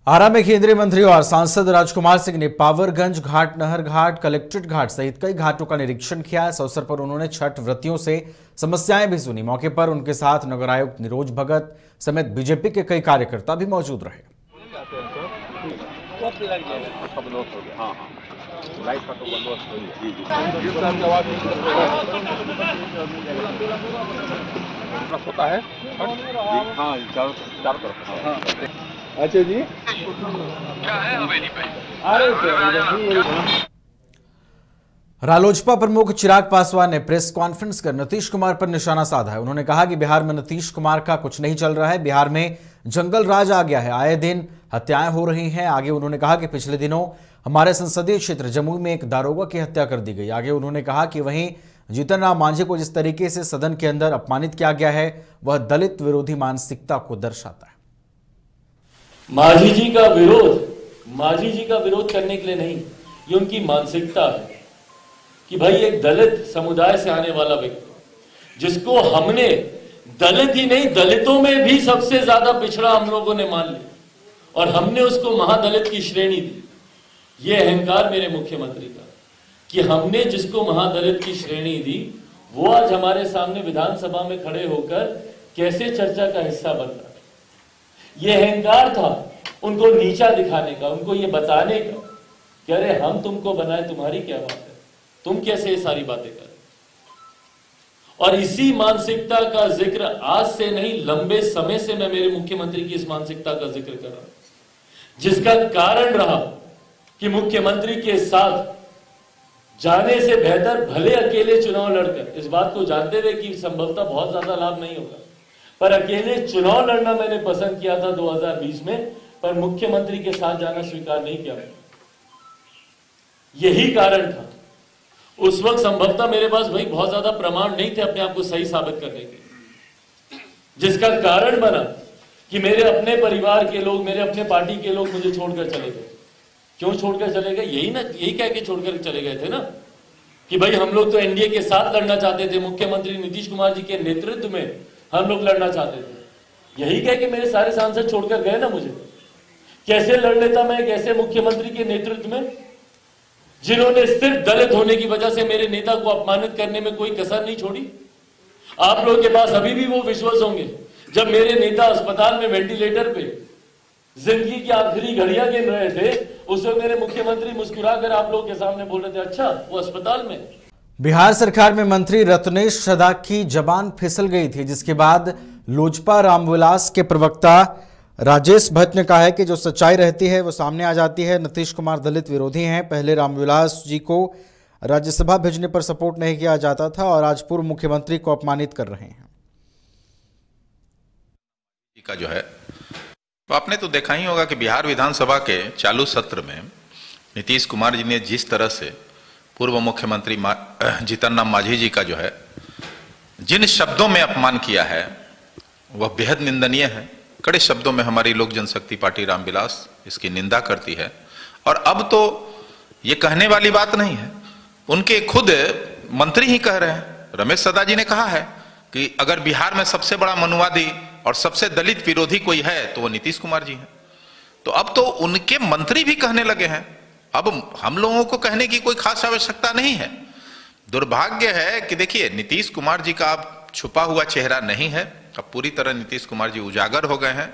आरा में केंद्रीय मंत्री और सांसद राजकुमार सिंह ने पावरगंज घाट, नहर घाट, कलेक्ट्रेट घाट सहित कई घाटों का निरीक्षण किया। इस अवसर पर उन्होंने छठ व्रतियों से समस्याएं भी सुनी। मौके पर उनके साथ नगर आयुक्त निरोज भगत समेत बीजेपी के कई कार्यकर्ता भी मौजूद रहे। होता है चारों तरफ। अच्छा जी, क्या है हवेली पे? रालोजपा प्रमुख चिराग पासवान ने प्रेस कॉन्फ्रेंस कर नीतीश कुमार पर निशाना साधा है। उन्होंने कहा कि बिहार में नीतीश कुमार का कुछ नहीं चल रहा है, बिहार में जंगल राज आ गया है, आए दिन हत्याएं हो रही हैं। आगे उन्होंने कहा कि पिछले दिनों हमारे संसदीय क्षेत्र जमुई में एक दारोगा की हत्या कर दी गई। आगे उन्होंने कहा कि वहीं जीतन राम मांझी को जिस तरीके से सदन के अंदर अपमानित किया गया है वह दलित विरोधी मानसिकता को दर्शाता है। मांझी जी का विरोध करने के लिए नहीं, ये उनकी मानसिकता है कि भाई एक दलित समुदाय से आने वाला व्यक्ति जिसको हमने दलित ही नहीं दलितों में भी सबसे ज्यादा पिछड़ा हम लोगों ने मान लिया और हमने उसको महादलित की श्रेणी दी। ये अहंकार मेरे मुख्यमंत्री का कि हमने जिसको महादलित की श्रेणी दी वो आज हमारे सामने विधानसभा में खड़े होकर कैसे चर्चा का हिस्सा बन रहा है। ये अहंकार था उनको नीचा दिखाने का, उनको ये बताने का कि अरे हम तुमको बनाए, तुम्हारी क्या बात है, तुम कैसे ये सारी बातें कर। और इसी मानसिकता का जिक्र आज से नहीं लंबे समय से मैं मेरे मुख्यमंत्री की इस मानसिकता का जिक्र कर रहा हूं, जिसका कारण रहा कि मुख्यमंत्री के साथ जाने से बेहतर भले अकेले चुनाव लड़कर, इस बात को जानते हुए कि संभवतः बहुत ज्यादा लाभ नहीं होगा, पर अकेले चुनाव लड़ना मैंने पसंद किया था 2020 में, पर मुख्यमंत्री के साथ जाना स्वीकार नहीं किया। यही कारण था। उस वक्त संभवतः मेरे पास भाई बहुत ज्यादा प्रमाण नहीं थे अपने आप को सही साबित करने के, जिसका कारण बना कि मेरे अपने परिवार के लोग, मेरे अपने पार्टी के लोग मुझे छोड़कर चले गए। क्यों छोड़कर चले गए? यही कह के छोड़कर चले गए थे ना कि भाई हम लोग तो एनडीए के साथ लड़ना चाहते थे, मुख्यमंत्री नीतीश कुमार जी के नेतृत्व में हम लोग लड़ना चाहते थे। यही कह के मेरे सारे सांसद छोड़कर गए ना मुझे। कैसे लड़ लेता मैं एक ऐसे मुख्यमंत्री के नेतृत्व में जिन्होंने सिर्फ दलित होने की वजह से मेरे नेता को अपमानित करने में कोई कसर नहीं छोड़ी। आप लोगों के पास अभी भी वो विजुअल्स होंगे जब मेरे नेता अस्पताल में वेंटिलेटर पे जिंदगी की आखिरी घड़ियां गिन रहे थे, उस वक्त मेरे मुख्यमंत्री मुस्कुराकर आप लोगों के सामने बोल रहे थे अच्छा वो अस्पताल में। बिहार सरकार में मंत्री रत्नेश सदा की जबान फिसल गई थी, जिसके बाद लोजपा रामविलास के प्रवक्ता राजेश भट्ट ने कहा है कि जो सच्चाई रहती है वो सामने आ जाती है। नीतीश कुमार दलित विरोधी हैं। पहले रामविलास जी को राज्यसभा भेजने पर सपोर्ट नहीं किया जाता था और आज पूर्व मुख्यमंत्री को अपमानित कर रहे हैं। का जो है तो आपने तो देखा ही होगा कि बिहार विधानसभा के चालू सत्र में नीतीश कुमार जी ने जिस तरह से पूर्व मुख्यमंत्री जीतन राम मांझी जी का जो है जिन शब्दों में अपमान किया है वह बेहद निंदनीय है। कड़े शब्दों में हमारी लोक जनशक्ति पार्टी रामविलास इसकी निंदा करती है और अब तो ये कहने वाली बात नहीं है, उनके खुद मंत्री ही कह रहे हैं। रमेश सदा जी ने कहा है कि अगर बिहार में सबसे बड़ा मनुवादी और सबसे दलित विरोधी कोई है तो वो नीतीश कुमार जी हैं। तो अब तो उनके मंत्री भी कहने लगे हैं। अब हम लोगों को कहने की कोई खास आवश्यकता नहीं है। दुर्भाग्य है कि देखिए नीतीश कुमार जी का अब छुपा हुआ चेहरा नहीं है, अब पूरी तरह नीतीश कुमार जी उजागर हो गए हैं।